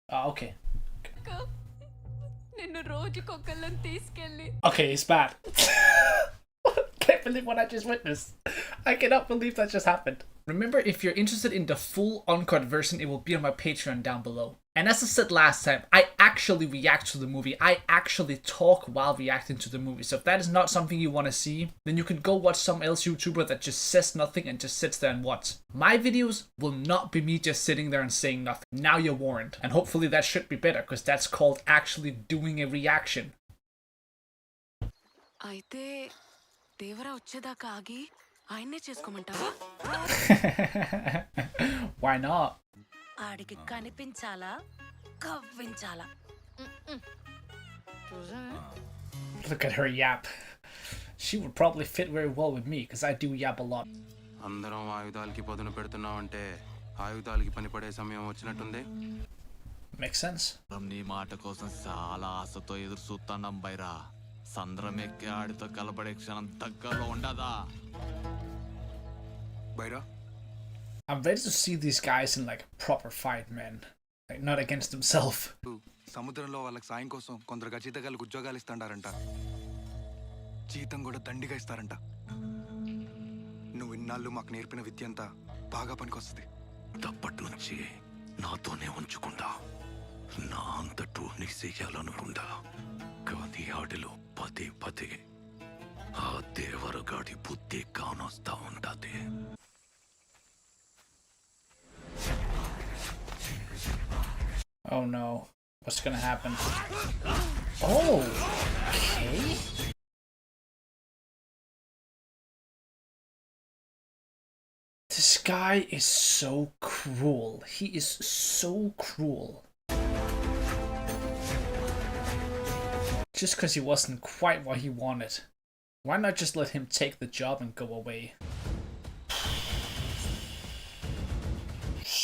Okay. Okay, it's bad. Can't believe what I just witnessed. I cannot believe that just happened. Remember, if you're interested in the full uncut version, it will be on my Patreon down below. And as I said last time, I actually react to the movie. I actually talk while reacting to the movie. So if that is not something you want to see, then you can go watch some else YouTuber that just says nothing and just sits there and watch. My videos will not be me just sitting there and saying nothing. Now you're warned. And hopefully that should be better, because that's called actually doing a reaction. Devara వచ్చేదాకా ఆగి ఆయన్నే చేసుకోమంటావా? Why not? ఆడికి కనిపించాలా కవ్వించాలా? Look at her yap. She would probably fit very well with me because I do yap a lot. అందరం ఆయుధాలకి పదును పెడుతున్నామంటే ఆయుధాలకి పనిపడే సమయం వచ్చినట్టుంది. Makes sense. నీ మాట కోసం చాలా ఆశతో ఎదురు చూస్తున్నాం బైరా. సంద్రం ఎక్కి ఆడితో కలపడే క్షణం దగ్గరలో ఉండదా? Baira, I'm ready to see these guys in like a proper fight, man. Like not against themselves. సముద్రంలో వాళ్ళకి సాయం కోసం కొందరు గజీతగాళ్ళకు ఉద్యోగాలు ఇస్తాండారంట. జీతం కూడా దండిగా ఇస్తారంట. నువ్వు ఇన్నాళ్ళు మాకు నేర్పిన విద్య అంతా బాగా పనికొస్తుంది. తప్పటి నుంచి నాతోనే ఉంచుకుంటా. నా అంతటూ నీ చెయ్యాలనుకుంటా. కానీ ఆడిలో పదే పదే ఆ దేవరగాడి బుద్ధి కానొస్తా ఉంటది. Oh no. What's gonna happen? Oh, okay. This guy is so cruel. He is so cruel. Just because he wasn't quite what he wanted. Why not just let him take the job and go away?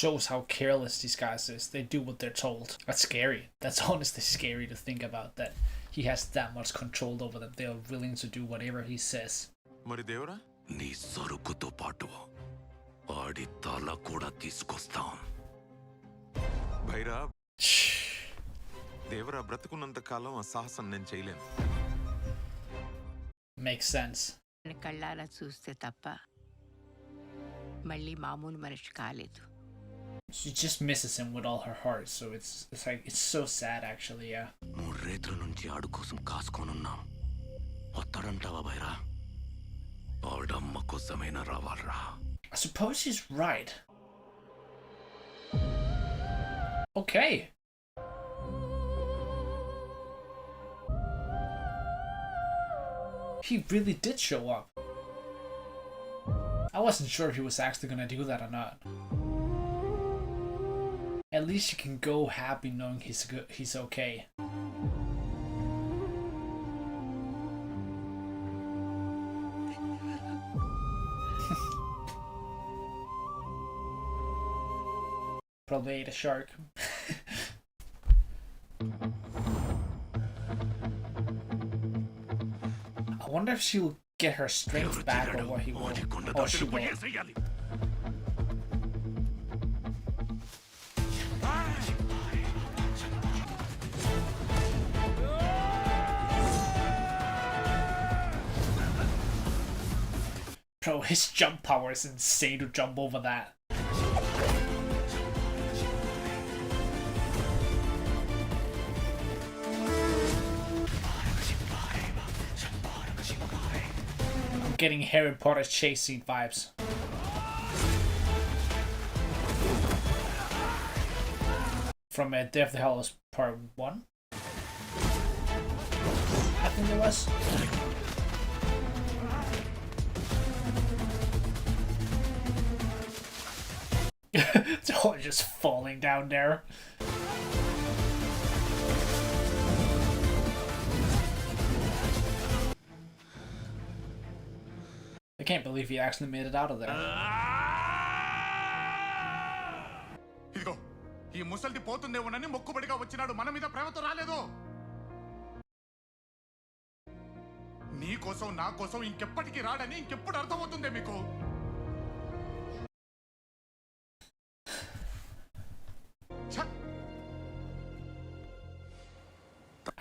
Shows how careless these guys is. They do what they're told. That's scary. That's honestly scary to think about, that he has that much control over them. They are willing to do whatever he says. మరి దేవరా, నీ సరుకుతో పాటు ఆడి తల కూడా తీసుకొస్తాం. బైరా, దేవరా బ్రతుకున్నంత కాలం ఆ సాహసం నేను చేయలేను. Makes sense. కళ్ళారా చూస్తే తప్ప మళ్ళీ మామూలు మనిషి కాలేదు. She just misses him with all her heart, so it's like it's so sad actually, yeah. 3 రేత్రుల నుంచి ఆడు కోసం కాసుకోనున్నాం. వస్తాడంటావా బైరా? ఆడమ్మ కోసమైనా రావాలరా. I suppose she's right. Okay. He really did show up. I wasn't sure if he was actually gonna do that or not. At least you can go happy knowing he's good, he's okay. Probably ate a shark. I wonder if she'll get her strength back or what he will. Or she won't. Bro, his jump power is insane to jump over that. I'm getting Harry Potter chase scene vibes. From Day of the Hallows Part 1? I think it was. It's all just falling down there. I can't believe he actually made it out of there. ఇదిగో ఈ ముసల్ది పోతుందేమోనని మొక్కుబడిగా వచ్చినాడు. మన మీద ప్రేమతో రాలేదు. నీ కోసం నా కోసం ఇంకెప్పటికీ రాడని ఇంకెప్పుడు అర్థమవుతుందే మీకు?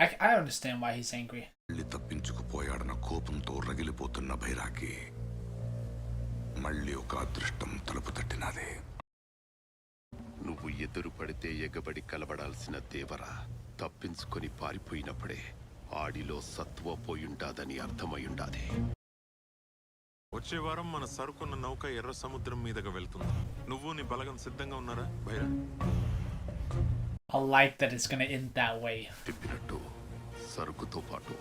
I understand why he's angry. మళ్ళీ తప్పించుకుపోయాడన్న కోపంతో రగిలిపోతున్న భైరాకి మళ్ళీ ఒక అదృష్టం తలుపు తట్టినది. నువ్వు ఎదురు పడితే ఎగబడి కలబడాల్సిన దేవర తప్పించుకొని పారిపోయినప్పుడే ఆడిలో సత్వ పోయుంటాదని అర్థమయ్యుండాది. వచ్చే వారం మన సరుకున్న నౌక ఎర్ర సముద్రం మీదగా వెళ్తుంది. నువ్వు నీ బలగం సిద్ధంగా ఉన్నారా Bhaira? I like that it's gonna end that way. చెప్పినట్టు సరుకుతో పాటు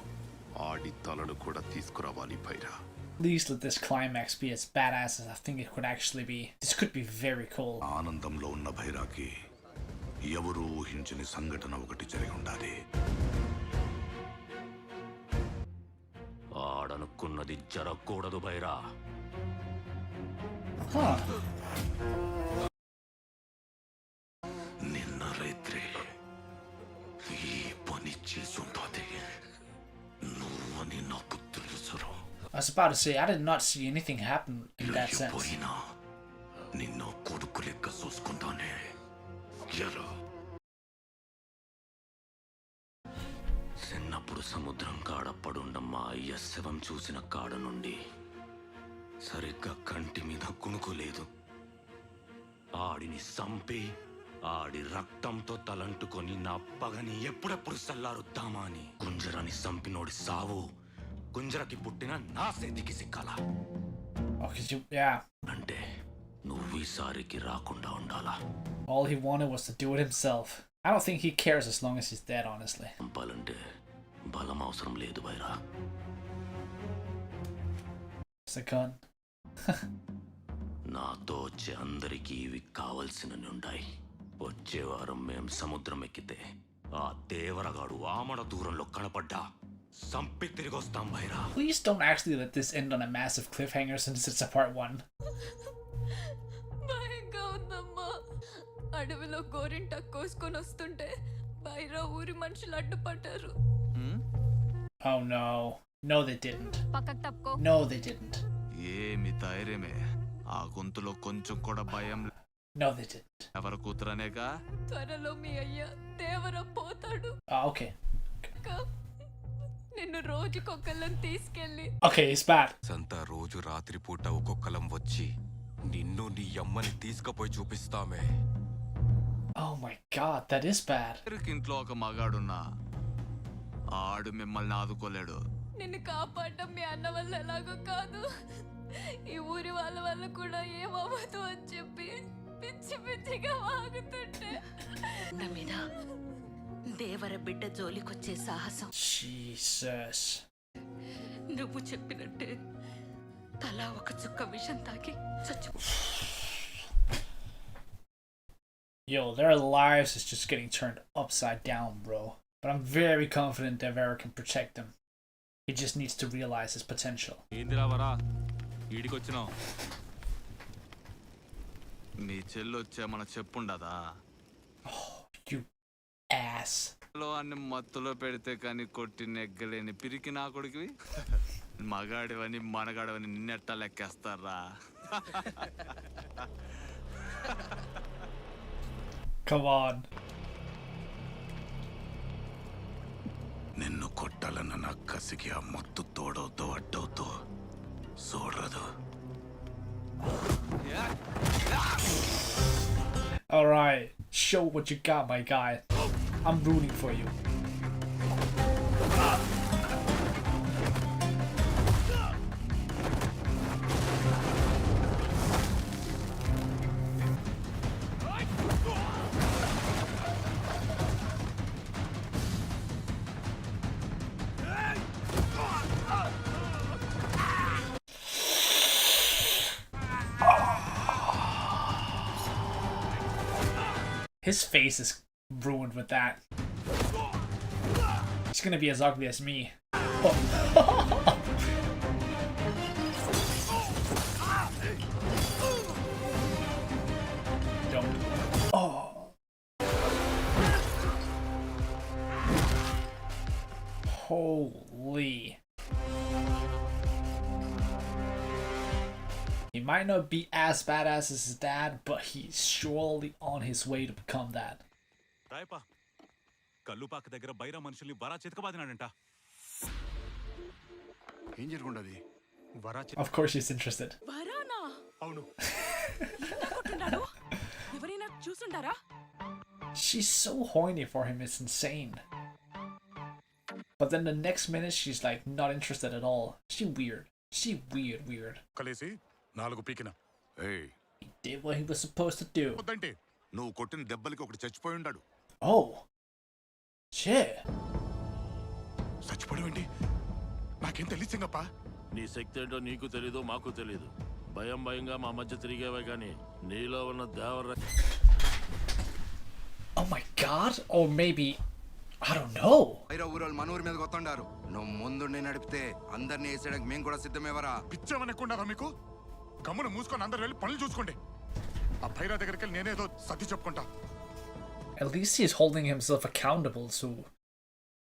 ఆడి తలను కూడా తీసుకురావాలి Bhaira. Please let this climax be as badass as I think it could actually be. This could be very cool. ఆనందంలో ఉన్న భైరాకి ఎవరూ ఊహించని సంఘటన ఒకటి జరిగి ఉండాలి. ఆడనుకున్నది జరగకూడదు భైరా. Huh. నిన్న రాత్రి ఈ పని చేసుంటాది. నువ్వని నాకు తెలుసురా. I was about to say, I did not see anything happen in that sense. పోయినా నిన్ను కొడుకు లెక్క చూసుకుంటానే. ఎరా చిన్నప్పుడు సముద్రం కాడ పడుండ మా అయ్య శవం చూసిన కాడ నుండి సరిగ్గా కంటి మీద కునుకోలేదు. ఆడిని సంపి ఆడి రక్తంతో తలంటుకొని నా పగని ఎప్పుడెప్పుడు సల్లారుద్దామా అని గుంజరాని సంపినోడి సావు గుంజరకి పుట్టిన నా చేతికి సిక్కాల. Oh, 'cause yeah. అంటే నువ్వు ఈసారికి రాకుండా ఉండాలా. All he wanted was to do it himself. I don't think he cares as long as he's dead, honestly. చంపాలంటే బలం అవసరం లేదు భైరా. It's a gun. నాతో వచ్చే అందరికీ ఇవి కావలసినవి ఉంటాయి. వచ్చే వారం మేం సముద్రం ఎక్కితే ఆ దేవరగాడు ఆమడ దూరంలో కనపడ్డా సంపి తిరిగి వస్తాం Bhaira. Please don't actually let this end on a massive cliffhanger since it's a part 1. భయంగా ఉందమ్మా. అడవిలో గోరింట కోసుకొని వస్తుంటే బైరా ఊరి మనుషులు అడ్డుపడ్డారు. Oh no. No, they didn't. పక్కకు తప్పుకో. No, they didn't. ఏమి ధైర్యమే, ఆ గొంతులో కొంచెం కూడా భయం. No, they didn't. ఎవరు కూతురనేగా? త్వరలో మీ అయ్య దేవర పోతాడు. Okay. నిన్ను రోజుకొకళ్ళని తీసుకెళ్ళి. Okay, it's bad. సంత రోజు రాత్రిపూట ఒక్కొక్కలం వచ్చి నిన్ను నీ అమ్మని తీసుకుపోయి చూపిస్తామే. Oh my god, that is bad. ఇంట్లో ఒక మగాడున్నా ఆడు మిమ్మల్ని ఆదుకోలేడు. నిన్ను కాపాడటం మీ అన్న వల్ల ఎలాగో కాదు, ఈ ఊరి వాళ్ళ వల్ల కూడా ఏమవ్వదు అని చెప్పి పిచ్చి పిచ్చిగా వాగుతుంటే నా మీద దేవర బిడ్డ జోలికొచ్చే సాహసం. Jesus. నువ్వు చెప్పినట్టే తలా ఒక చుక్క విషం తాకి చచ్చు. Yo, their lives is just getting turned upside down, bro. But I'm very confident Devara can protect them. He just needs to realize his potential. ఏందిరావరా ఈడికొచ్చినావు? మీ చెల్లి వచ్చే మన చెప్పుండదా? You ass. అన్ని మత్తులో పెడితే కానీ కొట్టి నెగ్గలేని పిరికి నా కొడుకువి. మగాడివని మనగాడివని నిన్నెట్ట లెక్కేస్తారా? Come on. నిన్ను కొట్టాలన్న నా కసికి ఆ మత్తు తోడవుతో అడ్డవుతో చూడదు. Alright, show what you got, my guy. I'm rooting for you. His face is ruined with that. He's gonna be as ugly as me. Oh. Don't. Oh. Holy. He might not be as badass as his dad, but he's surely on his way to become that. రాయపా Kallupaka దగ్గర బైరా మనుషుల్ని బరా చితకబాదినాడంట. ఏం జరుగుండది? బరా Of course she's interested. వరానా? అవును. ఎంత కొట్టున్నాడు? ఎవరైనా చూసుంటారా? She's so horny for him, it's insane. But then the next minute she's like not interested at all. She weird. కలిసి 4 పీకిన. ఏయ్, He did what he was supposed to do. వద్దంటే నువ్వు కొట్టిన దెబ్బలకి ఒకటి చచ్చిపోయి ఉంటాడు. Oh. Shit. చచ్చిపోవడం నాకేం తెలిసిందప్పా. నీ శక్తి ఏంటో నీకు తెలీదు, మాకు తెలీదు. భయంగా మా మధ్య తిరిగేవే కానీ నీలో ఉన్న దేవర. Oh my god. Or maybe I don't know. Baira ఊరోళ్ళు మన ఊరి మీద కొత్తండారు. నువ్వు ముందుండి నడిపితే అందరినీ వేసేయడానికి మేము కూడా సిద్ధమేవరా? పిచ్చేమనుకున్నారా మీకు? గమ్మున మూసుకొని అందరు వెళ్ళి పనులు చూసుకోండి. ఆ భైరా దగ్గరికి వెళ్ళి నేనేదో సర్ది చెప్పుకుంటా. At least he's holding himself accountable, so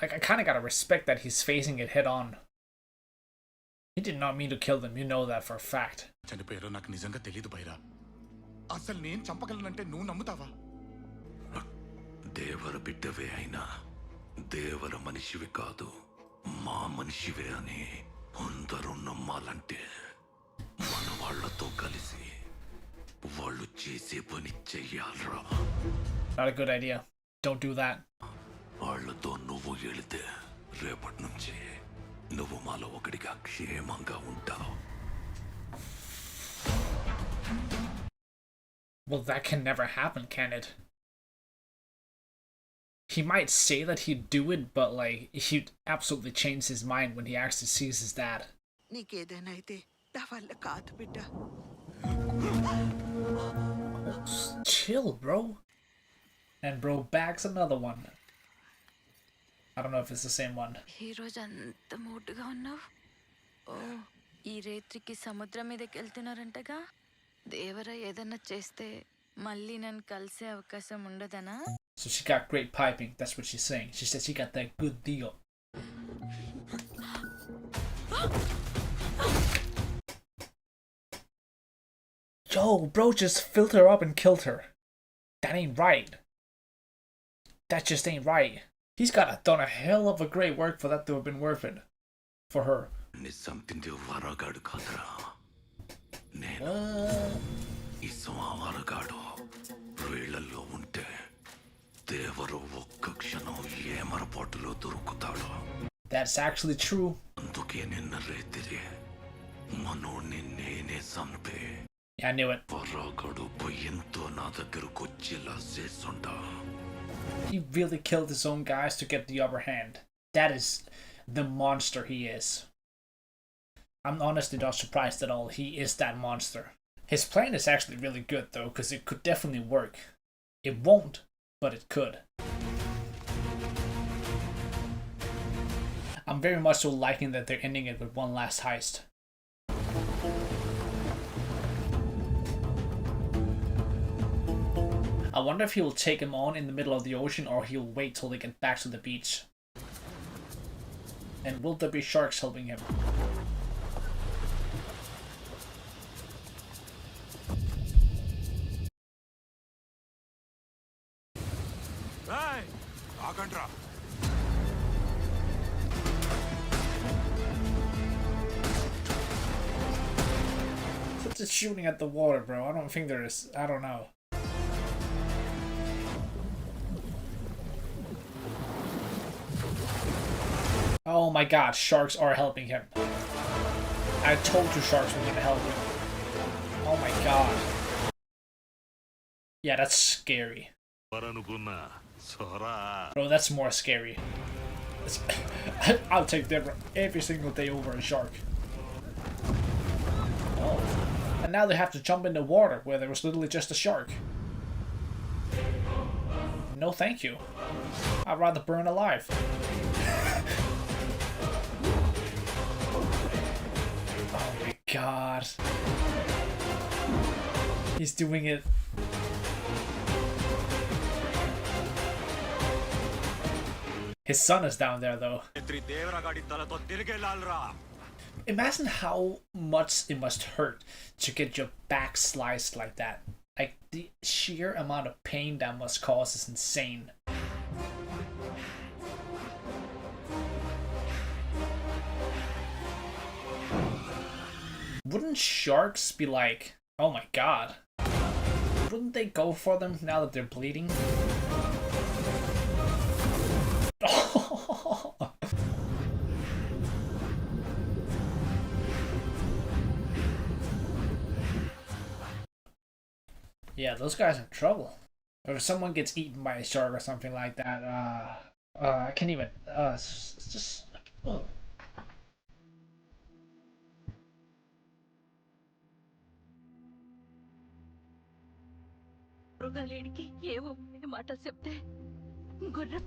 I kind of gotta respect that he's facing it head on. He did not mean to kill them, you know that for a fact. చనిపోయారో నాకు నిజంగా తెలియదు భైరా. అసలు నేను చంపగలనంటే నువ్వు నమ్ముతావా? దేవర బిడ్డవే అయినా దేవర మనిషివి కాదు, మా మనిషివే అని అందరూ నమ్మాలంటే మన వాళ్ళతో కలిసి వాళ్ళు చేసే పని చెయ్యాలరా. Not a good idea. Don't do that. వాళ్ళతో నువ్వు వెళితే రేపటి నుంచి నువ్వు మాలో ఒకటిగా క్షేమంగా ఉంటావు. Well, that can never happen, can it? He might say that he'd do it, but like he'd absolutely change his mind when he actually sees his dad. నీకేదైనా అయితే నా వల్ల కాదు బిడ్డ. Chill, bro. And bro bags another one. I don't know if it's the same one. ఈ రోజు అంత మూటుగా ఉన్నావు. ఓ, ఈ రేత్రికి సముద్రం మీదకి వెళ్తున్నారంటగా. దేవర ఏదన్నా చేస్తే మళ్ళీ నన్ను కలిసే అవకాశం ఉండదనా? So she got great piping. That's what she's saying. She said she got that good deal. Yo, bro just filled her up and killed her. That ain't right. That just ain't right. He's got done a hell of a great work for that to have been worth it. For her. నిజంపింది వరగాడు కాదురా, నేను What? ఇసుమా వరగాడు. వీళ్ళల్లో ఉంటే దేవరు ఒక్క క్షణం ఏమరపాటులో దొరుకుతాడు. That's actually true. అందుకే నిన్న రేతిరి మనోడిని నేనే చంపే Yeah, I knew it. వరగాడు భయంతో నా దగ్గరకు వచ్చేలా చేసుంటా. He really killed his own guys to get the upper hand. That is the monster he is. I'm honestly not surprised at all. He is that monster. His plan is actually really good though, because it could definitely work. It won't, but it could. I'm very much so liking that they're ending it with one last heist. I wonder if he will take him on in the middle of the ocean or he'll wait till they get back to the beach. And will there be sharks helping him? ఆగండ్రా. What's it shooting at the water, bro? I don't think there is. I don't know. Oh my god, sharks are helping him. I told you sharks were gonna help him. Oh my god. Yeah, that's scary. Bro, that's more scary. I'll take Devara every single day over a shark. Oh. And now they have to jump in the water where there was literally just a shark. No thank you. I'd rather burn alive. Oh my god. He's doing it. His son is down there though. Imagine how much it must hurt to get your back sliced like that. Like, the sheer amount of pain that must cause is insane. Wouldn't sharks be like, oh my god? Wouldn't they go for them now that they're bleeding? Yeah, those guys are in trouble. Or if someone gets eaten by a shark or something like that, I can't even, it's just, oh. మృగాలేడికి ఏవో మాట చెప్తే గొర్రె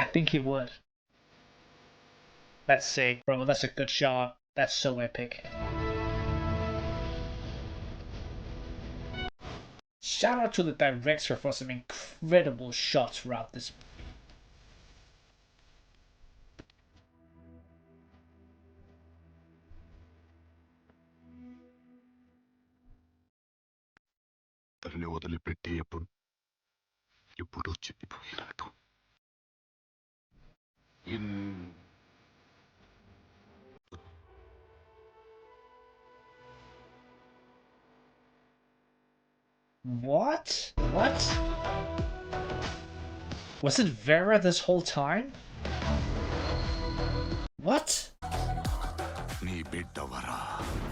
I think he would. That's sick, bro. That's a good shot. That's so epic. Shout out to the director for some incredible shots throughout this. తల్లి వదిలిపెట్టి ఎప్పుడు చెప్పిపోయినాడు. What? What? Was it Vera this whole time? What? నీ బిడ్డవరా.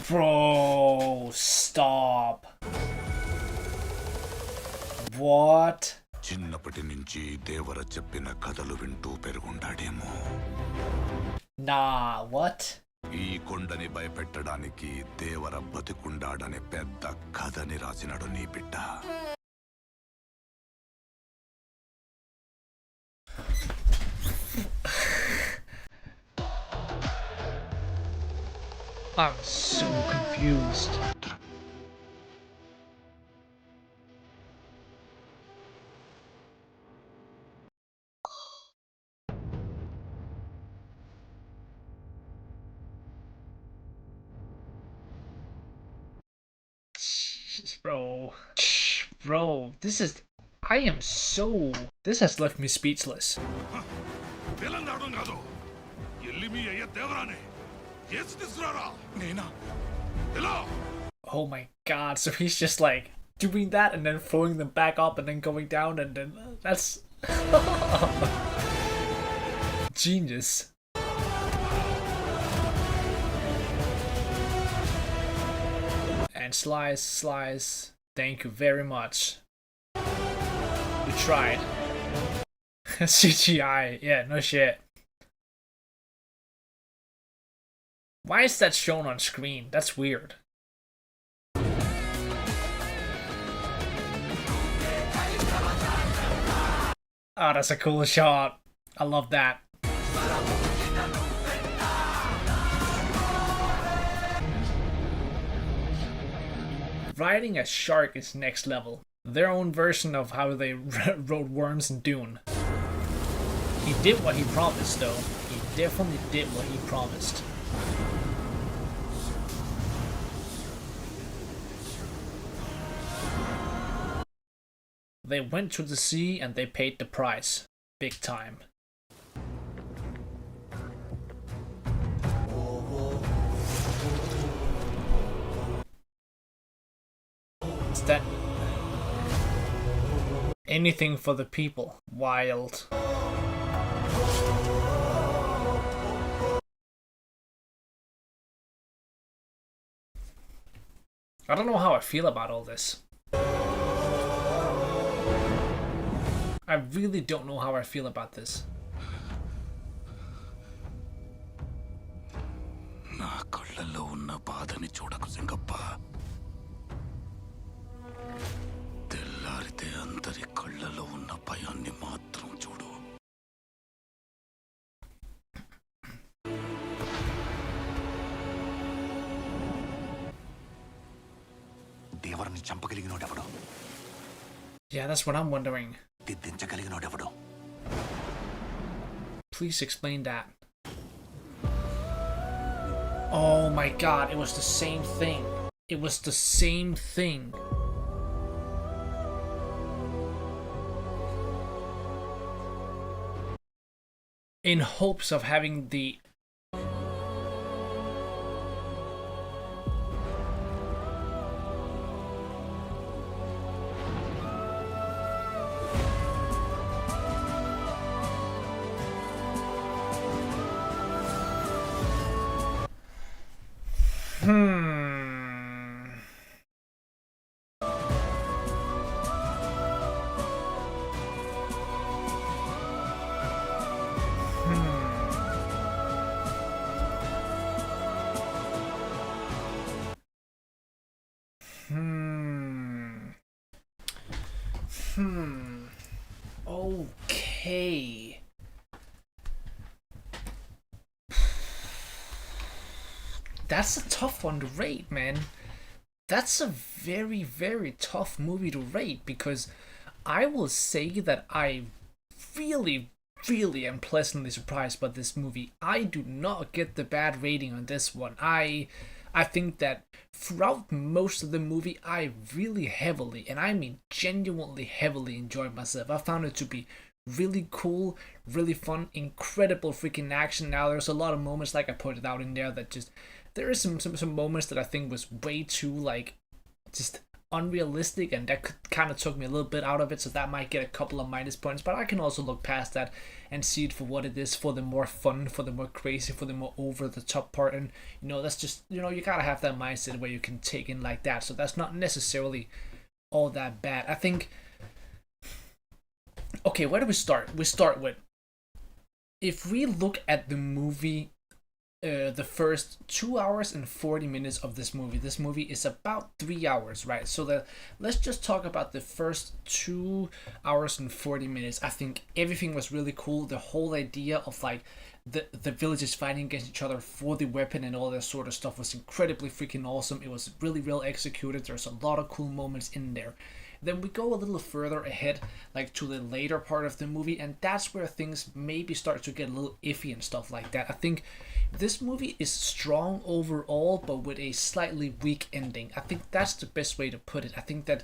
Bro, stop. What? చిన్నప్పటి నుంచి దేవర చెప్పిన కథలు వింటూ పెరుగుండాడేమో. Nah, what? ఈ కొండని భయపెట్టడానికి దేవర బతికుండాడనే పెద్ద కథని రాసినాడు నీ బిడ్డ. I'm so confused. Bro, this is... I am so... This has left me speechless. Oh my god, so he's just like doing that and then throwing them back up and then going down and then... That's... Genius. And slice. Thank you very much. You tried. CGI, yeah, no shit. Why is that shown on screen? That's weird. Oh, that's a cool shot. I love that. Riding a shark is next level. Their own version of how they rode worms in Dune. He did what he promised, though. He definitely did what he promised. They went to the sea and they paid the price. Big time. Is that... Anything for the people. Wild. I don't know how I feel about all this. I really don't know how I feel about this. నా కళ్ళలో ఉన్న బాధని చూడకు సింగప్ప. తెల్లారితే అందరి కళ్ళలో ఉన్న భయాన్ని మాత్రం చూడు. దేవరని చంపగలిగినోడెవడు? Yeah, that's what I'm wondering. దిద్దించగలిగినోడెవడు? Please explain that. Oh my god, it was the same thing. It was the same thing. In hopes of having the... Okay. That's a tough one to rate, man. That's a very, very tough movie to rate, because I will say that I really, really am pleasantly surprised by this movie. I do not get the bad rating on this one. I think that throughout most of the movie, I really heavily, and I mean genuinely heavily, enjoyed myself. I found it to be really cool, really fun, incredible freaking action. Now, there's a lot of moments, like I pointed out in there, that just... There is some moments that I think was way too, like, just unrealistic, and that kind of took me a little bit out of it, so that might get a couple of minus points, but I can also look past that and see it for what it is, for the more fun, for the more crazy, for the more over the top part. And that's just, you gotta have that mindset where you can take in like that, so that's not necessarily all that bad. I think... Okay, where do we start? We start with, if we look at the movie, the first 2 hours and 40 minutes of this movie is about 3 hours, right? So let's just talk about the first 2 hours and 40 minutes. I think everything was really cool. The whole idea of, like, the villagers fighting against each other for the weapon and all that sort of stuff was incredibly freaking awesome. It was really well executed. There's a lot of cool moments in there. Then we go a little further ahead, like to the later part of the movie, and that's where things maybe start to get a little iffy and stuff like that. I think this movie is strong overall, but with a slightly weak ending. I think that's the best way to put it. I think that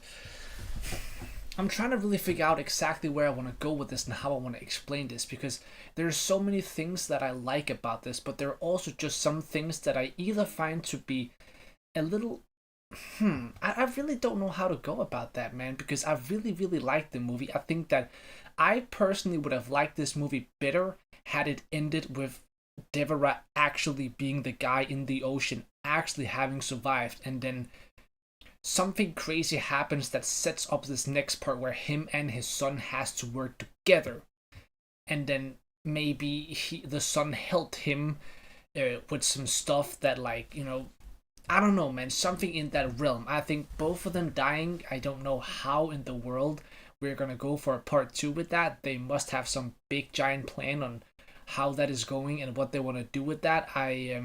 I'm trying to really figure out exactly where I want to go with this and how I want to explain this, because there's so many things that I like about this, but there are also just some things that I either find to be a little... I really don't know how to go about that, man, because I really, really liked the movie. I think that I personally would have liked this movie better had it ended with Devara actually being the guy in the ocean, actually having survived, and then something crazy happens that sets up this next part where him and his son has to work together, and then maybe the son helped him with some stuff that, like, I don't know, man, something in that realm. I think both of them dying, I don't know how in the world we're gonna go for a part 2 with that. They must have some big giant plan on how that is going and what they want to do with that. I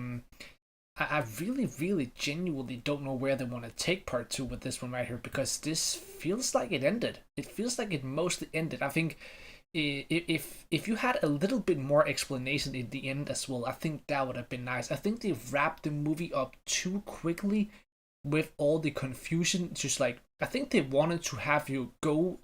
really, really genuinely don't know where they want to take part 2 with this one right here, because this feels like it ended. It feels like it mostly ended. I think if you had a little bit more explanation in the end as well, I think that would have been nice. I think they wrapped the movie up too quickly with all the confusion. Just like, I think they wanted to have you go...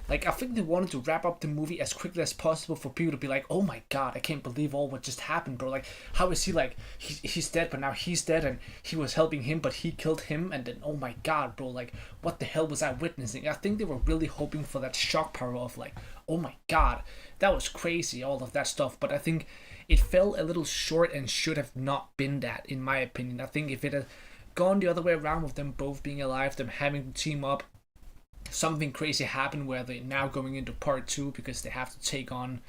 Like, I think they wanted to wrap up the movie as quickly as possible for people to be like, oh my god, I can't believe all what just happened, bro. Like, how is he, like, he's dead, but now he's dead, and he was helping him, but he killed him, and then, oh my god, bro, like, what the hell was I witnessing? I think they were really hoping for that shock power of, like, oh my god, that was crazy, all of that stuff, but I think it fell a little short and should have not been that, in my opinion. I think if it had gone the other way around with them both being alive, them having to team up, something crazy happened where they're now going into part 2 because they have to take on,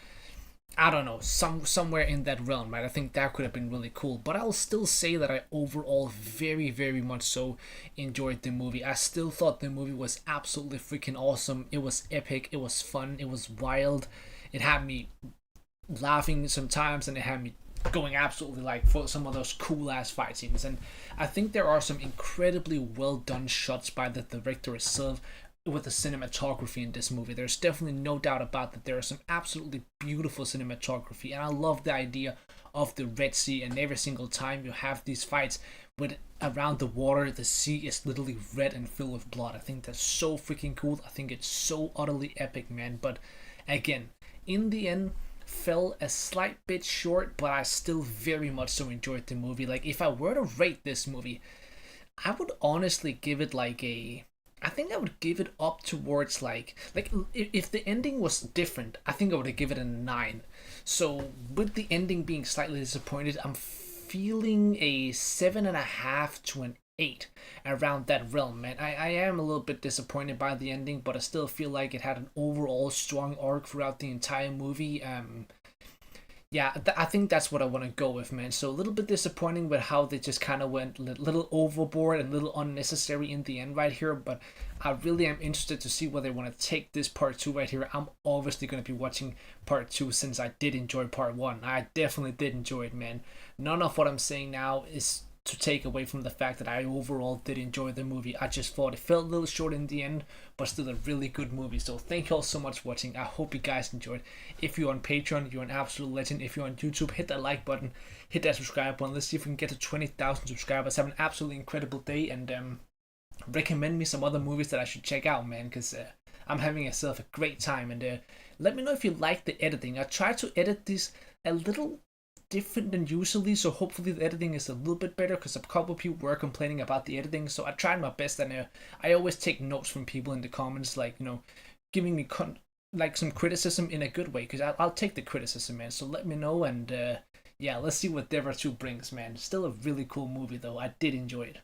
I don't know, somewhere in that realm, right? I think that could have been really cool, but I'll still say that I overall very, very much so enjoyed the movie. I still thought the movie was absolutely freaking awesome. It was epic, it was fun, it was wild, it had me laughing sometimes, and it had me going absolutely, like, for some of those cool ass fight scenes. And I think there are some incredibly well done shots by the director itself. with the cinematography in this movie. There's definitely no doubt about that. There is some absolutely beautiful cinematography, and I love the idea of the Red Sea, and every single time you have these fights with around the water, the sea is literally red and filled with blood. I think that's so freaking cool. I think it's so utterly epic, man. But again, in the end, fell a slight bit short, but I still very much so enjoyed the movie. Like, if I were to rate this movie, I would honestly give it like I think I would give it up towards like if the ending was different, I think I would give it a 9. So with the ending being slightly disappointed, I'm feeling a 7.5 to an 8, around that realm, man. I am a little bit disappointed by the ending, but I still feel like it had an overall strong arc throughout the entire movie. Yeah, I think that's what I want to go with, man. So a little bit disappointing with how they just kind of went a little overboard and a little unnecessary in the end right here, but I really am interested to see where they want to take this part 2 right here. I'm obviously going to be watching part 2 since I did enjoy part 1. I definitely did enjoy it, man. None of what I'm saying now is to take away from the fact that I overall did enjoy the movie. I just thought it felt a little short in the end, but still a really good movie. So thank you all so much for watching. I hope you guys enjoyed. If you're on Patreon, you're an absolute legend. If you're on YouTube, hit that like button, hit that subscribe button. Let's see if we can get to 20,000 subscribers. Have an absolutely incredible day, and recommend me some other movies that I should check out, man, because I'm having myself a great time. And let me know if you like the editing. I try to edit this a little different than usually, so hopefully the editing is a little bit better, because a couple of people were complaining about the editing, so I tried my best. And I always take notes from people in the comments, like, you know, giving me like some criticism in a good way, because I'll take the criticism, man. So let me know, and yeah, let's see what Devara 2 brings, man. Still a really cool movie though. I did enjoy it.